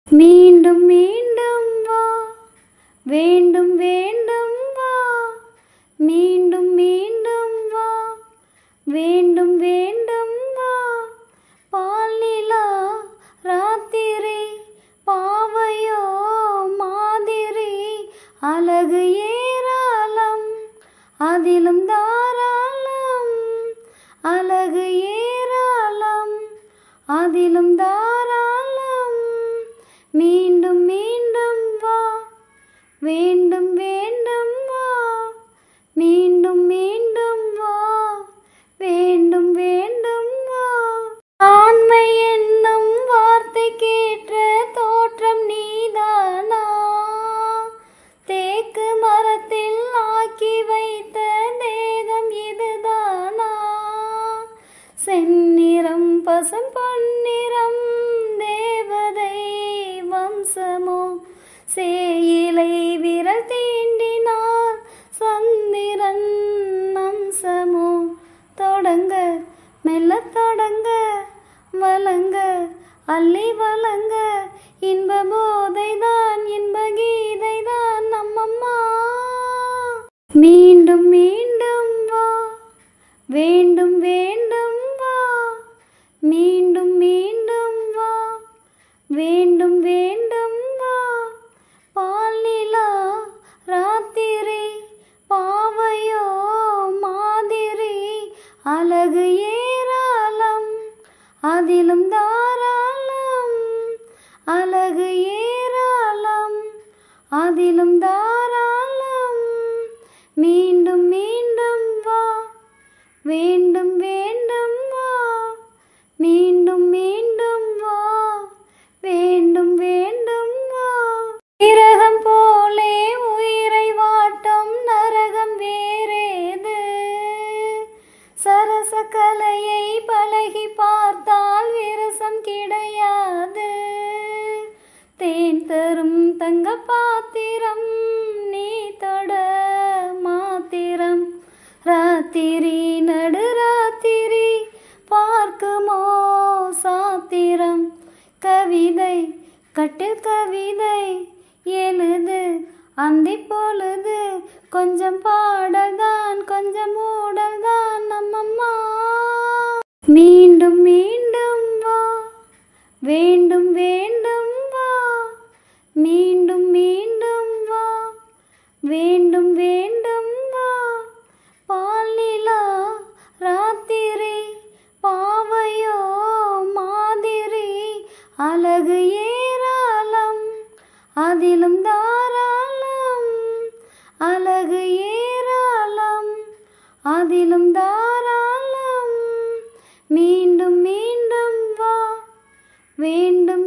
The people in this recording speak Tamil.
மீண்டும் மீண்டும் வா, வேண்டும் வேண்டும் வா, மீண்டும் மீண்டும் வா, வேண்டும் வேண்டும் வா. பால் நிலா ராத்திரி பாவையோ மாதிரி, அழகு ஏராளம் அதிலும் தாராளம், அழகு ஏராளம் அதிலும் தாராளம். மீண்டும் மீண்டும் வா, வேண்டும் வேண்டும் வா, மீண்டும் மீண்டும் வா, வேண்டும் வேண்டும் வா. ஆண்மை என்னும் வார்த்தை கேட்ட தோற்றம் நீதானா, தேக்கு மரத்தில் ஆக்கி வைத்த தேகம் இதுதானா, செந்நிறம் பசும் பொன்னிறம் தேவதை வம்சமோ, சேயிலை விரல் தீண்டினார் சந்திரன் அம்சமோ. தொடங்க மெல்ல தொடங்க வலங்க அள்ளி வலங்க, இன்ப போதைதான் இன்ப கீதைதான் நம்மம்மா. மீண்டும் மீண்டும் வா, வேண்டும் வேண்டும் வா, மீண்டும் மீண்டும் வா, வேண்டும் வேண்டும் வா. பால் நிலா ராத்திரி பாவையோ மாதிரி, அழகு ஏராளம் அதிலும் தாராளம், அழகு ஏராளம் அதிலும் தாராளம். மீண்டும் மீண்டும் வா, வேண்டும் வேண்டும் வா, மீண்டும் மீண்டும் வா, வேண்டும் வேண்டும் வா. விரகம் போலே உயிரை வாட்டும் நரகம் வேறேது, சரச கலையை பழகி பார்த்தால் விரசம் கிடையாது. தேன் தரும் தங்க பாத்திரம் நீ தொட மாத்திரம், ராத்திரி நடு ராத்திரி பார்க்குமோ சாத்திரம். கவிதை கட்டில் கவிதை எழுது அந்தி பொழுது, கொஞ்சம் பாடல்தான் கொஞ்சம் ஊடல்தான் நம்மம்மா. மீண்டும் மீண்டும் வா, வேண்டும் வேண்டும் வா, மீண்டும் மீண்டும் வா, வேண்டும் வேண்டும் வா. பால் நிலா ராத்திரி பாவையோ மாதிரி, அழகு ஏராளம் அதிலும் தாராளம், அழகு ஏராளம் அதிலும் தாராளம். மீண்டும் மீண்டும் வா, வேண்டும்